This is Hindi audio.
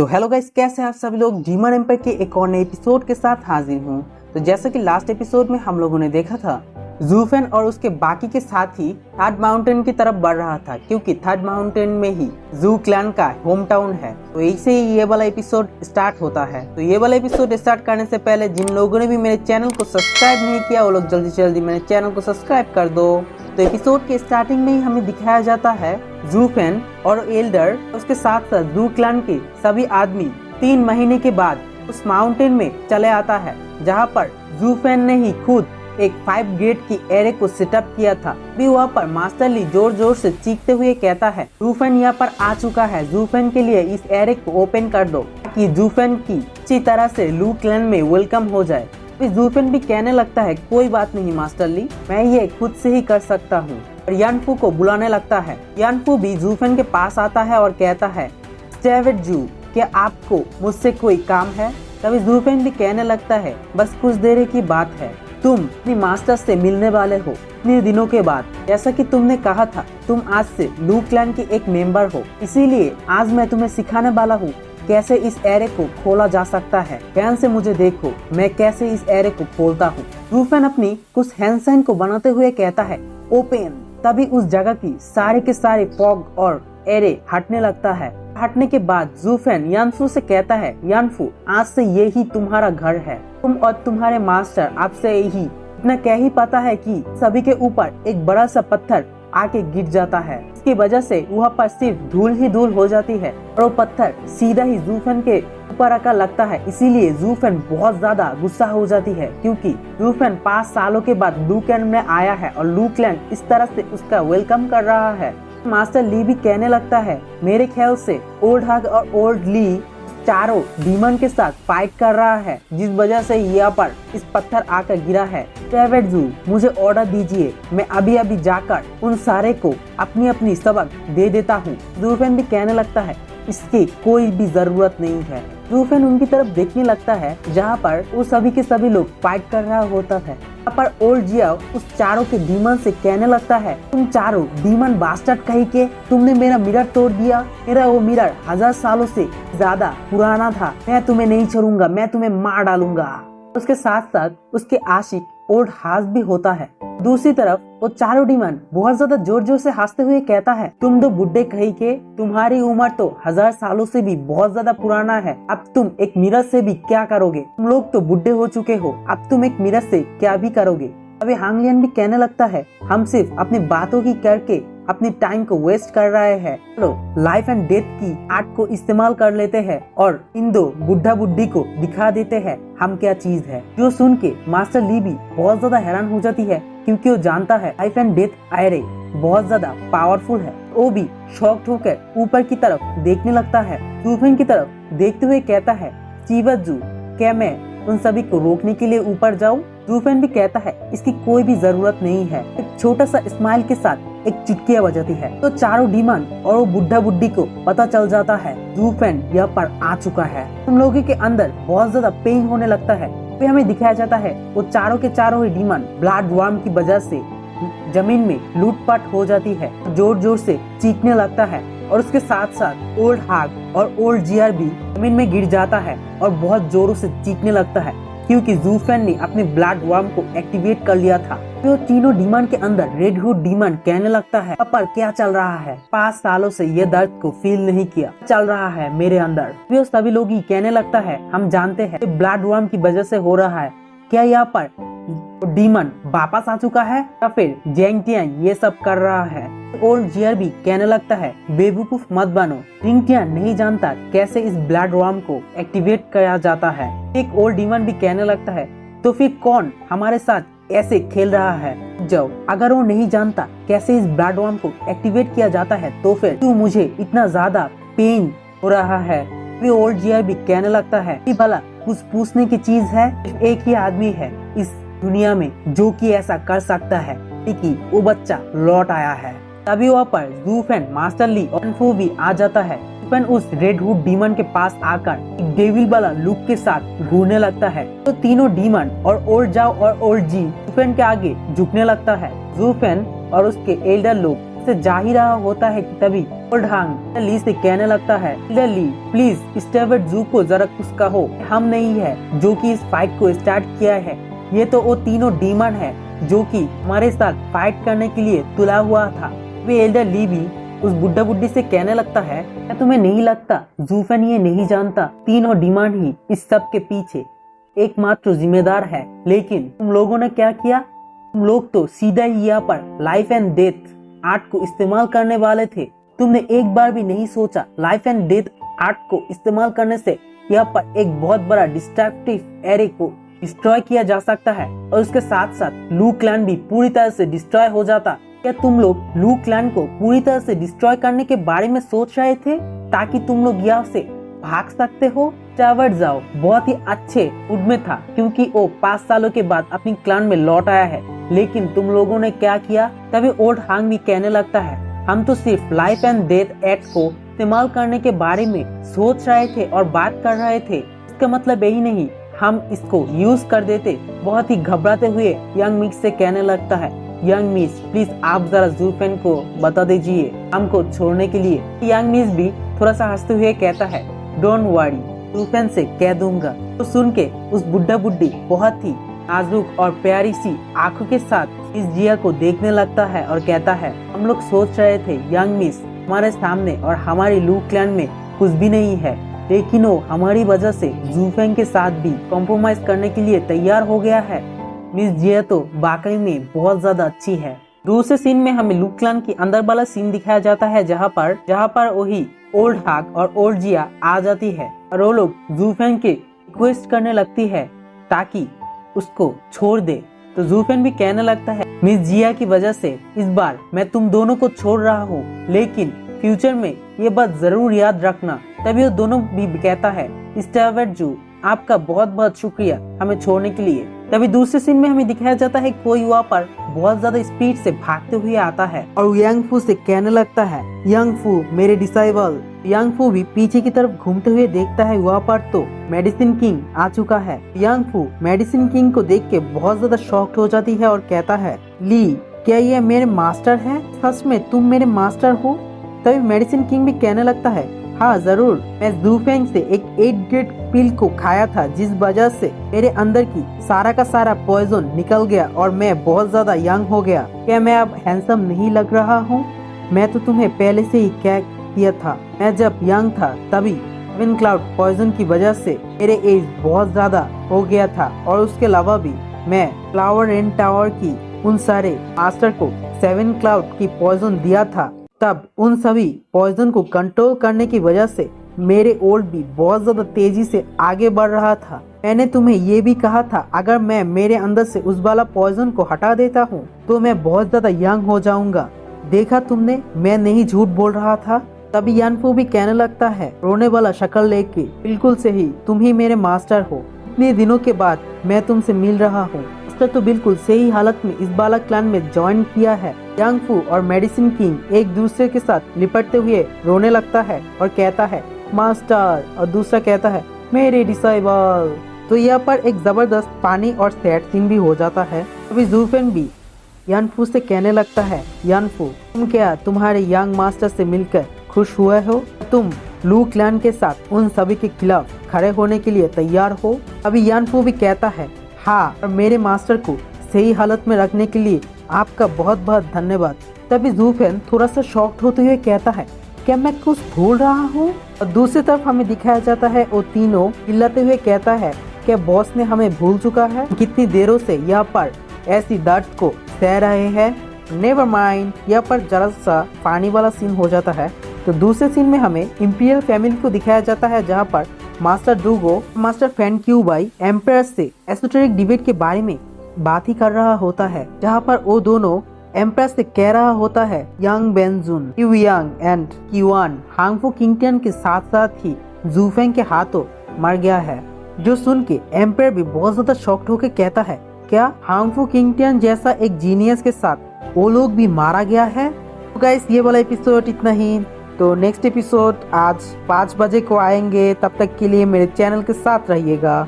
तो हेलो गाइस, कैसे हैं आप सभी लोग। डीमन एम्पायर के एक और नए एपिसोड के साथ हाजिर हूँ। तो जैसा कि लास्ट एपिसोड में हम लोगों ने देखा था, जू फेन और उसके बाकी के साथी थर्ड माउंटेन की तरफ बढ़ रहा था, क्योंकि थर्ड माउंटेन में ही जू क्लैन का होम टाउन है। तो ऐसे ही ये वाला एपिसोड स्टार्ट होता है। तो ये वाला एपिसोड स्टार्ट करने से पहले जिन लोगों ने भी मेरे चैनल को सब्सक्राइब नहीं किया, वो लोग जल्दी से जल्दी मेरे चैनल को सब्सक्राइब कर दो। तो एपिसोड के स्टार्टिंग में ही हमें दिखाया जाता है जू फेन और एल्डर, उसके साथ साथ जू क्लैन के सभी आदमी 3 महीने के बाद उस माउंटेन में चले आता है, जहाँ पर जू फेन ने ही खुद एक 5 गेट की एरे को सेटअप किया था। भी वहाँ पर मास्टर ली जोर जोर से चीखते हुए कहता है, जू फेन यहाँ पर आ चुका है, जू फेन के लिए इस एरे को ओपन कर दो ताकि जू फेन की अच्छी तरह से लू क्लैन में वेलकम हो जाए। जू फेन भी कहने लगता है, कोई बात नहीं मास्टर ली, मैं ये खुद से ही कर सकता हूँ। और यानफू को बुलाने लगता है। यानफू भी जू फेन के पास आता है और कहता है, स्टेवेट जू, क्या आपको मुझसे कोई काम है? तभी जू फेन भी कहने लगता है, बस कुछ देर की बात है, तुम अपनी मास्टर से मिलने वाले हो इतने दिनों के बाद। जैसा कि तुमने कहा था, तुम आज से लू क्लैन की एक मेंबर हो, इसीलिए आज मैं तुम्हें सिखाने वाला हूँ कैसे इस एरे को खोला जा सकता है। ध्यान से मुझे देखो, मैं कैसे इस एरे को खोलता हूँ। जू फेन अपनी कुछ हैंड साइन को बनाते हुए कहता है, ओपन। तभी उस जगह की सारे के सारे फॉग और एरे हटने लगता है। हटने के बाद जू फेन यानफू से कहता है, यानफू, आज से ये ही तुम्हारा घर है, तुम और तुम्हारे मास्टर आपसे ही इतना क्या ही पता है कि सभी के ऊपर एक बड़ा सा पत्थर आके गिर जाता है। इसकी वजह से वहाँ पर सिर्फ धूल ही धूल हो जाती है और वो पत्थर सीधा ही जू फेन के ऊपर आकर लगता है। इसीलिए जू फेन बहुत ज्यादा गुस्सा हो जाती है, क्योंकि जू फेन 5 सालों के बाद लू क्लैन में आया है और लू क्लैन इस तरह से उसका वेलकम कर रहा है। मास्टर ली भी कहने लगता है, मेरे ख्याल से ओल्ड हग और ओल्ड ली चारों डीमन के साथ फाइट कर रहा है, जिस वजह से यहाँ पर इस पत्थर आकर गिरा है। स्टेवेट जू, मुझे ऑर्डर दीजिए, मैं अभी अभी जाकर उन सारे को अपनी अपनी सबक दे देता हूँ। जू फेन भी कहने लगता है, इसकी कोई भी जरूरत नहीं है। जू फेन उनकी तरफ देखने लगता है, जहाँ पर वो सभी के सभी लोग फाइट कर रहा होता है। यहाँ पर ओल्ड जिया उस चारों के डीमन से कहने लगता है, तुम चारों डीमन बास्टर्ड कहीं के, तुमने मेरा मिरर तोड़ दिया। मेरा वो मिरर 1000 सालों से ज्यादा पुराना था, मैं तुम्हें नहीं छोड़ूंगा, मैं तुम्हें मार डालूंगा। उसके साथ साथ उसके आशिक ओल्ड हास भी होता है। दूसरी तरफ वो चारों डीमन बहुत ज्यादा जोर जोर से हंसते हुए कहता है, तुम दो बुड्ढे कहीं के, तुम्हारी उम्र तो 1000 सालों से भी बहुत ज्यादा पुराना है, अब तुम एक मिरर से भी क्या करोगे? तुम लोग तो बुड्ढे हो चुके हो, अब तुम एक मिरर से क्या भी करोगे? अभी हांग लियन भी कहने लगता है, हम सिर्फ अपनी बातों की करके अपनी टाइम को वेस्ट कर रहे हैं, चलो लाइफ एंड डेथ की आर्ट को इस्तेमाल कर लेते हैं और इन दो बुढ़ा बुड्ढी को दिखा देते हैं हम क्या चीज है। जो सुन के मास्टर ली भी बहुत ज्यादा हैरान हो जाती है, क्योंकि वो जानता है लाइफ एंड डेथ एरे बहुत ज्यादा पावरफुल है। वो भी शॉक्ड होकर ऊपर की तरफ देखने लगता है। जू फेन की तरफ देखते हुए कहता है, स्टीवेट जू, क्या मैं उन सभी को रोकने के लिए ऊपर जाऊं? जू फेन भी कहता है, इसकी कोई भी जरूरत नहीं है। एक छोटा सा स्माइल के साथ एक चिटकिया बजाती है, तो चारों डीमन और वो बुढ़ा बुड्ढी को पता चल जाता है जू फेन यहाँ पर आ चुका है। उन लोगों के अंदर बहुत ज्यादा पेन होने लगता है। फिर हमें दिखाया जाता है, वो चारों के चारों ही डीमन ब्लड वर्म की वजह से जमीन में लूटपाट हो जाती है, जोर जोर से चीखने लगता है और उसके साथ साथ ओल्ड हाग और ओल्ड जियर भी जमीन में गिर जाता है और बहुत जोरों से चीखने लगता है, क्योंकि जू फेन ने अपने ब्लड वर्म को एक्टिवेट कर लिया था। तो तीनों डीमन के अंदर रेड हुड डीमन कहने लगता है, पर क्या चल रहा है? 5 सालों से ये दर्द को फील नहीं किया, चल रहा है मेरे अंदर। फिर सभी लोग ही कहने लगता है, हम जानते हैं ब्लड वर्म की वजह से हो रहा है, क्या यहाँ पर डीमन वापस आ चुका है या फिर जेंग टियान ये सब कर रहा है? ओल्ड जियर भी कहने लगता है, बेवकूफ मत बनो, जेंग टियान नहीं जानता कैसे इस ब्लड वर्म को एक्टिवेट किया जाता है। एक ओल्ड डीमन भी कहने लगता है, तो फिर कौन हमारे साथ ऐसे खेल रहा है? जब अगर वो नहीं जानता कैसे इस ब्लड वर्म को एक्टिवेट किया जाता है, तो फिर क्यों मुझे इतना ज्यादा पेन हो रहा है? फिर ओल्ड जियर भी कहने लगता है कि भला कुछ पूछने की चीज है? एक ही आदमी है इस दुनिया में जो कि ऐसा कर सकता है, कि वो बच्चा लौट आया है। तभी वहाँ पर जू फेन, मास्टर ली और यानफू भी आ जाता है। जू फेन उस रेड हुड डीमन के पास आकर एक डेविल वाला लुक के साथ घूरने लगता है। तो तीनों डीमन और ओल्ड जाओ और ओल्ड जी जू फेन के आगे झुकने लगता है। जू फेन और उसके एल्डर लोग से जा ही रहा होता है कि तभी ओल्ड हांग ली से कहने लगता है, ली प्लीज स्टेवर्ट जू को जरा कुछ कहो, हम नहीं है जो कि इस फाइट को स्टार्ट किया है, ये तो वो तीनों डीमन है जो कि हमारे साथ फाइट करने के लिए तुला हुआ था। वे एल्डर ली भी उस बुड्ढा बुड्ढी से कहने लगता है, क्या तुम्हें नहीं लगता जूफेन ये नहीं जानता तीनों डीमन ही इस सब के पीछे एकमात्र जिम्मेदार है, लेकिन तुम लोगों ने क्या किया, तुम लोग तो सीधा ही यहाँ पर लाइफ एंड डेथ आर्ट को इस्तेमाल करने वाले थे। तुमने एक बार भी नहीं सोचा लाइफ एंड डेथ आर्ट को इस्तेमाल करने से यहाँ पर एक बहुत बड़ा डिस्ट्रक्टिव एरे को डिस्ट्रॉय किया जा सकता है और उसके साथ साथ लू क्लैन भी पूरी तरह से डिस्ट्रॉय हो जाता। क्या तुम लोग लू क्लैन को पूरी तरह से डिस्ट्रॉय करने के बारे में सोच रहे थे ताकि तुम लोग यहाँ से भाग सकते हो? स्टेवर्ट जाओ बहुत ही अच्छे मूड में था क्योंकि वो 5 सालों के बाद अपनी क्लान में लौट आया है, लेकिन तुम लोगों ने क्या किया? तभी ओल्ड हांग भी कहने लगता है, हम तो सिर्फ लाइफ एंड डेथ एक्ट को इस्तेमाल करने के बारे में सोच रहे थे और बात कर रहे थे, इसका मतलब यही नहीं हम इसको यूज कर देते। बहुत ही घबराते हुए यंग मिक्स से कहने लगता है, यंग मिस प्लीज आप जरा जूफेन को बता दीजिए हमको छोड़ने के लिए। यंग मिस भी थोड़ा सा हंसते हुए कहता है, डोंट वरी जूफेन से कह दूंगा। तो सुन के उस बुड्ढा बुड्ढी बहुत ही नाजुक और प्यारी सी आंखों के साथ इस जिया को देखने लगता है और कहता है, हम लोग सोच रहे थे यंग मिस हमारे सामने और हमारी लू क्लैन में कुछ भी नहीं है, लेकिन वो हमारी वजह से जूफेन के साथ भी कॉम्प्रोमाइज करने के लिए तैयार हो गया है। मिस जिया तो वाकई में बहुत ज्यादा अच्छी है। दूसरे सीन में हमें लू क्लैन की अंदर वाला सीन दिखाया जाता है जहाँ पर वही ओल्ड हाग और ओल्ड जिया आ जाती है और वो लोग जूफेन के रिक्वेस्ट करने लगती है ताकि उसको छोड़ दे। तो जूफेन भी कहने लगता है, मिस जिया की वजह से इस बार मैं तुम दोनों को छोड़ रहा हूँ, लेकिन फ्यूचर में ये बात जरूर याद रखना। तभी वो दोनों भी कहता है, स्टेवर्ट जू आपका बहुत बहुत शुक्रिया हमें छोड़ने के लिए। तभी दूसरे सीन में हमें दिखाया जाता है कोई वहाँ पर बहुत ज्यादा स्पीड से भागते हुए आता है और यंग फू से कहने लगता है, यंग फू मेरे डिसाइबल। यंग फू भी पीछे की तरफ घूमते हुए देखता है वहाँ पर तो मेडिसिन किंग आ चुका है। यंग फू मेडिसिन किंग को देख के बहुत ज्यादा शॉक्ड हो जाती है और कहता है, ली क्या ये मेरे मास्टर है? सच में तुम मेरे मास्टर हो? तभी मेडिसिन किंग भी कहने लगता है, हाँ जरूर, मैं जूफेंग से एक 8 ग्रेड पिल को खाया था जिस वजह से मेरे अंदर की सारा का सारा पॉइजन निकल गया और मैं बहुत ज्यादा यंग हो गया। क्या मैं अब हैंडसम नहीं लग रहा हूँ? मैं तो तुम्हें पहले से ही कह दिया था, मैं जब यंग था तभी 7 क्लाउड पॉइजन की वजह से मेरे एज बहुत ज्यादा हो गया था और उसके अलावा भी मैं फ्लावर एंड टावर की उन सारे मास्टर को 7 क्लाउड की पॉइजन दिया था। तब उन सभी पॉइजन को कंट्रोल करने की वजह से मेरे ओल्ड भी बहुत ज्यादा तेजी से आगे बढ़ रहा था। मैंने तुम्हें ये भी कहा था अगर मैं मेरे अंदर से उस वाला पॉइजन को हटा देता हूँ तो मैं बहुत ज्यादा यंग हो जाऊंगा। देखा तुमने, मैं नहीं झूठ बोल रहा था। तभी यानफू भी कहने लगता है रोने वाला शक्ल लेके, बिल्कुल सही, तुम ही मेरे मास्टर हो। इतने दिनों के बाद मैं तुमसे मिल रहा हूँ। तो बिल्कुल सही हालत में इस बाला क्लैन में ज्वाइन किया है। यांग फू और मेडिसिन किंग एक दूसरे के साथ लिपटते हुए रोने लगता है और कहता है, मास्टर, और दूसरा कहता है, मेरे डिसाइबल। तो यहाँ पर एक जबरदस्त पानी और सैड सीन भी हो जाता है। अभी जूफेन भी यानफू से कहने लगता है, यानफू तुम क्या तुम्हारे यंग मास्टर से मिलकर खुश हुए हो? तुम लू क्लैन के साथ उन सभी के खिलाफ खड़े होने के लिए तैयार हो? अभी यानफू भी कहता है, हाँ, और मेरे मास्टर को सही हालत में रखने के लिए आपका बहुत बहुत धन्यवाद। तभी जूफेन थोड़ा सा शॉक्ड होते हुए कहता है, क्या मैं कुछ भूल रहा हूँ? और दूसरी तरफ हमें दिखाया जाता है वो तीनों चिल्लाते हुए कहता है, क्या बॉस ने हमें भूल चुका है? कितनी देरों से यहाँ पर ऐसी दर्द को सह रहे हैं। नेवर माइंड, यहाँ पर जरा सा पानी वाला सीन हो जाता है। तो दूसरे सीन में हमें इंपीरियल फैमिली को दिखाया जाता है जहाँ पर मास्टर ड्रूगो मास्टर फैन क्यूबाई एम्पायर से एसोटेरिक डिबेट के बारे में बात ही कर रहा होता है, जहाँ पर वो दोनों एम्पायर से कह रहा होता है, यंग बेनजुन, क्यू यंग एंड क्यूआन हांगफू किंगटियन के साथ साथ ही जूफेंग के हाथों मर गया है। जो सुन के एम्पायर भी बहुत ज्यादा शॉक्ड होकर कहता है, क्या हांगफू किंगटियन जैसा एक जीनियस के साथ वो लोग भी मारा गया है? तो गाइस, ये वाला एपिसोड इतना ही। तो नेक्स्ट एपिसोड आज 5 बजे को आएंगे। तब तक के लिए मेरे चैनल के साथ रहिएगा।